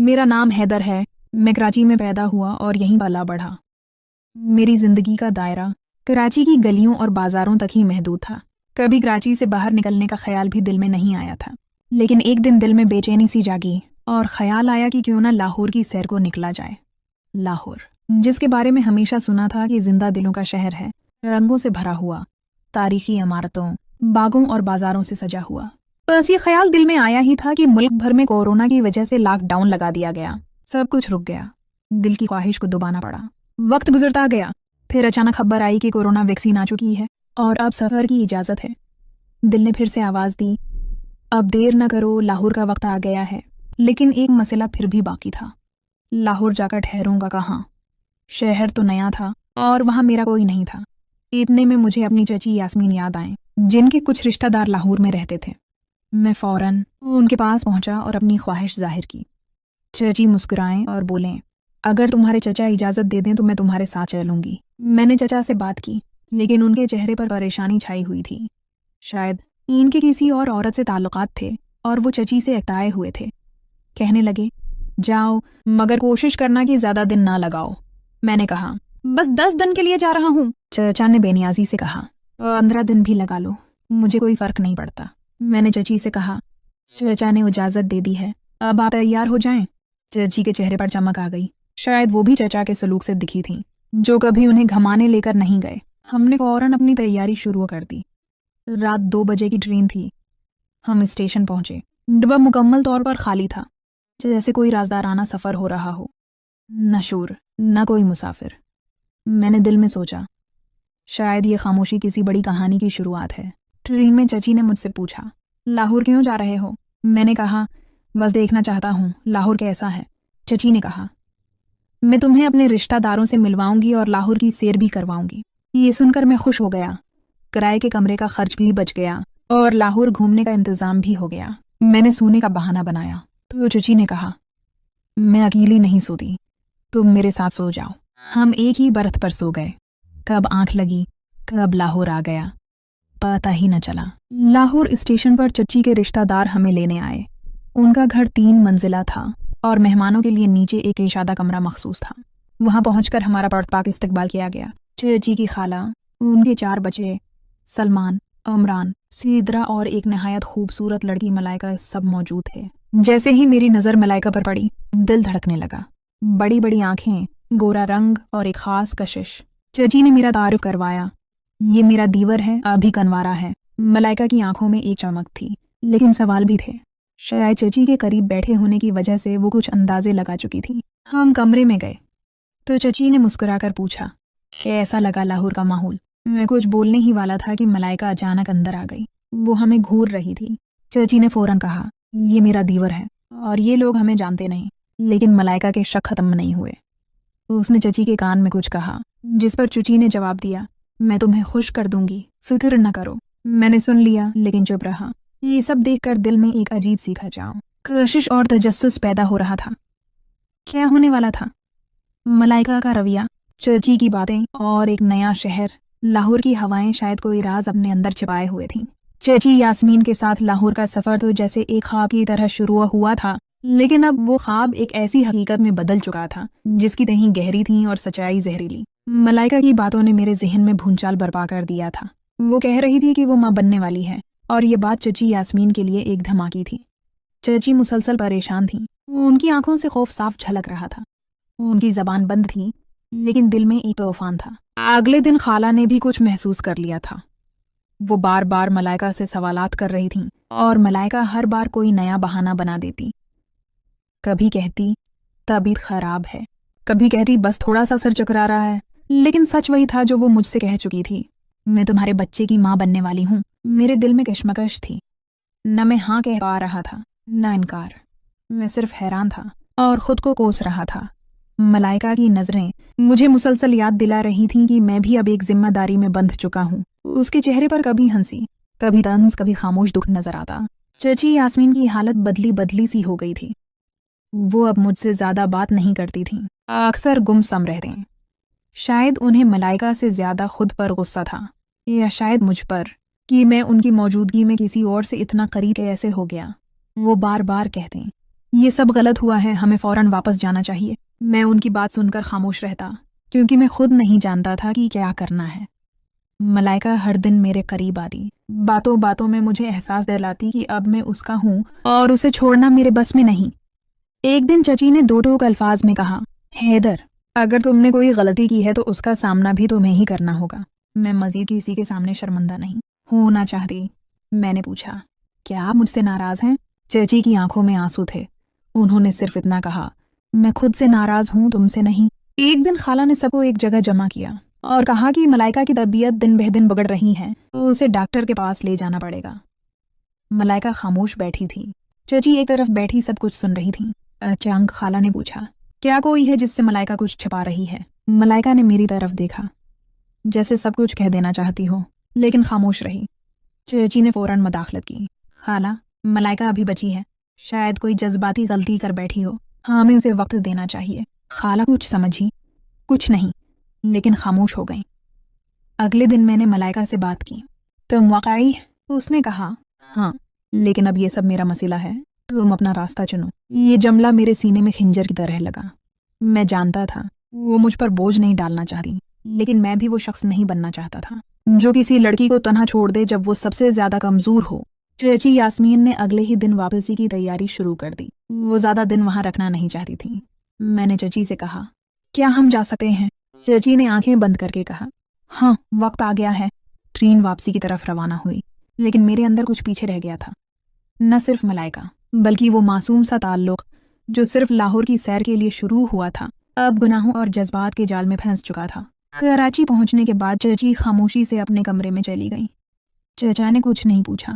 میرا نام حیدر ہے، میں کراچی میں پیدا ہوا اور یہیں پلا بڑھا۔ میری زندگی کا دائرہ کراچی کی گلیوں اور بازاروں تک ہی محدود تھا۔ کبھی کراچی سے باہر نکلنے کا خیال بھی دل میں نہیں آیا تھا، لیکن ایک دن دل میں بے چینی سی جاگی اور خیال آیا کہ کیوں نہ لاہور کی سیر کو نکلا جائے۔ لاہور، جس کے بارے میں ہمیشہ سنا تھا کہ زندہ دلوں کا شہر ہے، رنگوں سے بھرا ہوا، تاریخی عمارتوں، باغوں اور بازاروں سے سجا ہوا۔ بس یہ خیال دل میں آیا ہی تھا کہ ملک بھر میں کورونا کی وجہ سے لاک ڈاؤن لگا دیا گیا، سب کچھ رک گیا۔ دل کی خواہش کو دبانا پڑا۔ وقت گزرتا گیا، پھر اچانک خبر آئی کہ کورونا ویکسین آ چکی ہے اور اب سفر کی اجازت ہے۔ دل نے پھر سے آواز دی، اب دیر نہ کرو، لاہور کا وقت آ گیا ہے۔ لیکن ایک مسئلہ پھر بھی باقی تھا، لاہور جا کر ٹھہروں گا کہاں؟ شہر تو نیا تھا اور وہاں میرا کوئی نہیں تھا۔ اتنے میں مجھے اپنی چچی یاسمین یاد آئیں، جن کے کچھ رشتہ دار لاہور میں رہتے تھے۔ میں فوراً ان کے پاس پہنچا اور اپنی خواہش ظاہر کی۔ چچی مسکرائیں اور بولیں، اگر تمہارے چچا اجازت دے دیں تو میں تمہارے ساتھ چلوں گی۔ میں نے چچا سے بات کی، لیکن ان کے چہرے پر پریشانی چھائی ہوئی تھی۔ شاید ان کے کسی اور عورت سے تعلقات تھے اور وہ چچی سے اکتائے ہوئے تھے۔ کہنے لگے، جاؤ مگر کوشش کرنا کہ زیادہ دن نہ لگاؤ۔ میں نے کہا، بس 10 دن کے لیے جا رہا ہوں۔ چچا نے بے نیازی سے کہا، 15 دن بھی لگا لو، مجھے کوئی فرق نہیں پڑتا۔ میں نے چچی سے کہا، چچا نے اجازت دے دی ہے، اب آپ تیار ہو جائیں۔ چچی کے چہرے پر چمک آ گئی، شاید وہ بھی چچا کے سلوک سے دکھی تھیں، جو کبھی انہیں گھمانے لے کر نہیں گئے۔ ہم نے فوراً اپنی تیاری شروع کر دی۔ رات 2 بجے کی ٹرین تھی۔ ہم اسٹیشن پہنچے، ڈبہ مکمل طور پر خالی تھا، جیسے کوئی رازدارانہ سفر ہو رہا ہو، نہ شور، نہ کوئی مسافر۔ میں نے دل میں سوچا، شاید یہ خاموشی کسی بڑی کہانی کی شروعات ہے۔ ٹرین میں چچی نے مجھ سے پوچھا، لاہور کیوں جا رہے ہو؟ میں نے کہا، بس دیکھنا چاہتا ہوں لاہور کیسا ہے۔ چچی نے کہا، میں تمہیں اپنے رشتہ داروں سے ملواؤں گی اور لاہور کی سیر بھی کرواؤں گی۔ یہ سن کر میں خوش ہو گیا، کرائے کے کمرے کا خرچ بھی بچ گیا اور لاہور گھومنے کا انتظام بھی ہو گیا۔ میں نے سونے کا بہانہ بنایا تو چچی نے کہا، میں اکیلی نہیں سوتی، تم میرے ساتھ سو جاؤ۔ ہم ایک ہی برتھ پر سو گئے۔ کب آنکھ لگی، کب لاہور آ گیا، پتہ ہی نہ چلا۔ لاہور اسٹیشن پر چچی کے رشتہ دار ہمیں لینے آئے۔ ان کا گھر 3 منزلہ تھا اور مہمانوں کے لیے نیچے ایک اشادہ کمرہ مخصوص تھا۔ وہاں پہنچ کر ہمارا پاک استقبال کیا گیا۔ چچی کی خالہ، ان کے 4 بچے، سلمان، عمران، سیدرا اور ایک نہایت خوبصورت لڑکی ملائکہ سب موجود تھے۔ جیسے ہی میری نظر ملائکہ پر پڑی، دل دھڑکنے لگا۔ بڑی بڑی آنکھیں، گورا رنگ اور ایک خاص کشش۔ چچی نے میرا تعارف کروایا، یہ میرا دیور ہے، ابھی کنوارا ہے۔ ملائکہ کی آنکھوں میں ایک چمک تھی، لیکن سوال بھی تھے۔ شاید چچی کے قریب بیٹھے ہونے کی وجہ سے وہ کچھ اندازے لگا چکی تھی۔ ہم کمرے میں گئے تو چچی نے مسکرا کر پوچھا، کیسا لگا لاہور کا ماحول؟ میں کچھ بولنے ہی والا تھا کہ ملائکہ اچانک اندر آ گئی۔ وہ ہمیں گھور رہی تھی۔ چچی نے فوراً کہا، یہ میرا دیور ہے اور یہ لوگ ہمیں جانتے نہیں۔ لیکن ملائکہ کے شک ختم نہیں ہوئے۔ اس نے چچی کے کان میں کچھ کہا، جس پر چچی نے جواب دیا، میں تمہیں خوش کر دوں گی، فکر نہ کرو۔ میں نے سن لیا لیکن چپ رہا۔ یہ سب دیکھ کر دل میں ایک عجیب سی کھچاؤ، کشش اور تجسس پیدا ہو رہا تھا۔ کیا ہونے والا تھا؟ ملائکہ کا رویہ، چچی کی باتیں اور ایک نیا شہر، لاہور کی ہوائیں شاید کوئی راز اپنے اندر چھپائے ہوئے تھیں۔ چچی یاسمین کے ساتھ لاہور کا سفر تو جیسے ایک خواب کی طرح شروع ہوا تھا، لیکن اب وہ خواب ایک ایسی حقیقت میں بدل چکا تھا جس کی تہیں گہری تھیں اور سچائی زہریلی۔ ملائکہ کی باتوں نے میرے ذہن میں بھونچال برپا کر دیا تھا۔ وہ کہہ رہی تھی کہ وہ ماں بننے والی ہے، اور یہ بات چچی یاسمین کے لیے ایک دھماکی تھی۔ چچی مسلسل پریشان تھیں، ان کی آنکھوں سے خوف صاف جھلک رہا تھا۔ ان کی زبان بند تھی، لیکن دل میں ایک طوفان تھا۔ اگلے دن خالہ نے بھی کچھ محسوس کر لیا تھا۔ وہ بار بار ملائکہ سے سوالات کر رہی تھیں اور ملائکہ ہر بار کوئی نیا بہانہ بنا دیتی۔ کبھی کہتی طبیعت خراب ہے، کبھی کہتی بس تھوڑا سا سر چکرا رہا ہے، لیکن سچ وہی تھا جو وہ مجھ سے کہہ چکی تھی، میں تمہارے بچے کی ماں بننے والی ہوں۔ میرے دل میں کشمکش تھی، نہ میں ہاں کہہ پا رہا تھا نہ انکار۔ میں صرف حیران تھا اور خود کو کوس رہا تھا۔ ملائکہ کی نظریں مجھے مسلسل یاد دلا رہی تھیں کہ میں بھی اب ایک ذمہ داری میں بندھ چکا ہوں۔ اس کے چہرے پر کبھی ہنسی، کبھی طنز، کبھی خاموش دکھ نظر آتا۔ چچی یاسمین کی حالت بدلی سی ہو گئی تھی۔ وہ اب مجھ سے زیادہ بات نہیں کرتی تھیں، اکثر گم سم رہتے ہیں۔ شاید انہیں ملائکہ سے زیادہ خود پر غصہ تھا، یا شاید مجھ پر کہ میں ان کی موجودگی میں کسی اور سے اتنا قریب کیسے ہو گیا۔ وہ بار بار کہتے یہ سب غلط ہوا ہے، ہمیں فوراً واپس جانا چاہیے۔ میں ان کی بات سن کر خاموش رہتا کیونکہ میں خود نہیں جانتا تھا کہ کیا کرنا ہے۔ ملائکہ ہر دن میرے قریب آتی، باتوں باتوں میں مجھے احساس دلاتی کہ اب میں اس کا ہوں اور اسے چھوڑنا میرے بس میں نہیں۔ ایک دن چچی نے دو ٹوک الفاظ میں کہا، حیدر، اگر تم نے کوئی غلطی کی ہے تو اس کا سامنا بھی تمہیں ہی کرنا ہوگا۔ میں مزید کسی کے سامنے شرمندہ نہیں ہونا چاہتی۔ میں نے پوچھا، کیا آپ مجھ سے ناراض ہیں؟ چچی کی آنکھوں میں آنسو تھے۔ انہوں نے صرف اتنا کہا، میں خود سے ناراض ہوں، تم سے نہیں۔ ایک دن خالہ نے سب کو ایک جگہ جمع کیا اور کہا کہ ملائکہ کی طبیعت دن بہ دن بگڑ رہی ہے تو اسے ڈاکٹر کے پاس لے جانا پڑے گا۔ ملائکہ خاموش بیٹھی تھی، چچی ایک طرف بیٹھی سب کچھ سن رہی تھی۔ اچانک خالہ نے پوچھا، کیا کوئی ہے جس سے ملائکہ کچھ چھپا رہی ہے؟ ملائکہ نے میری طرف دیکھا جیسے سب کچھ کہہ دینا چاہتی ہو، لیکن خاموش رہی۔ چچی نے فوراً مداخلت کی، خالہ، ملائکہ ابھی بچی ہے، شاید کوئی جذباتی غلطی کر بیٹھی ہو، ہمیں اسے وقت دینا چاہیے۔ خالہ کچھ سمجھی، کچھ نہیں، لیکن خاموش ہو گئیں۔ اگلے دن میں نے ملائکہ سے بات کی، تم واقعی؟ اس نے کہا، ہاں، لیکن اب یہ سب میرا مسئلہ ہے، تم اپنا راستہ چنو۔ یہ جملہ میرے سینے میں خنجر کی طرح لگا۔ میں جانتا تھا وہ مجھ پر بوجھ نہیں ڈالنا چاہتی، لیکن میں بھی وہ شخص نہیں بننا چاہتا تھا جو کسی لڑکی کو تنہا چھوڑ دے جب وہ سب سے زیادہ کمزور ہو۔ چچی یاسمین نے اگلے ہی دن واپسی کی تیاری شروع کر دی۔ وہ زیادہ دن وہاں رکھنا نہیں چاہتی تھی۔ میں نے چچی سے کہا، کیا ہم جا سکتے ہیں؟ چچی نے آنکھیں بند کر کے کہا، ہاں، وقت آ گیا ہے۔ ٹرین واپسی کی طرف روانہ ہوئی، لیکن میرے اندر کچھ پیچھے رہ گیا تھا۔ نہ صرف ملائکہ، بلکہ وہ معصوم سا تعلق جو صرف لاہور کی سیر کے لیے شروع ہوا تھا، اب گناہوں اور جذبات کے جال میں پھنس چکا تھا۔ کراچی پہنچنے کے بعد چچی خاموشی سے اپنے کمرے میں چلی گئی۔ چچا نے کچھ نہیں پوچھا،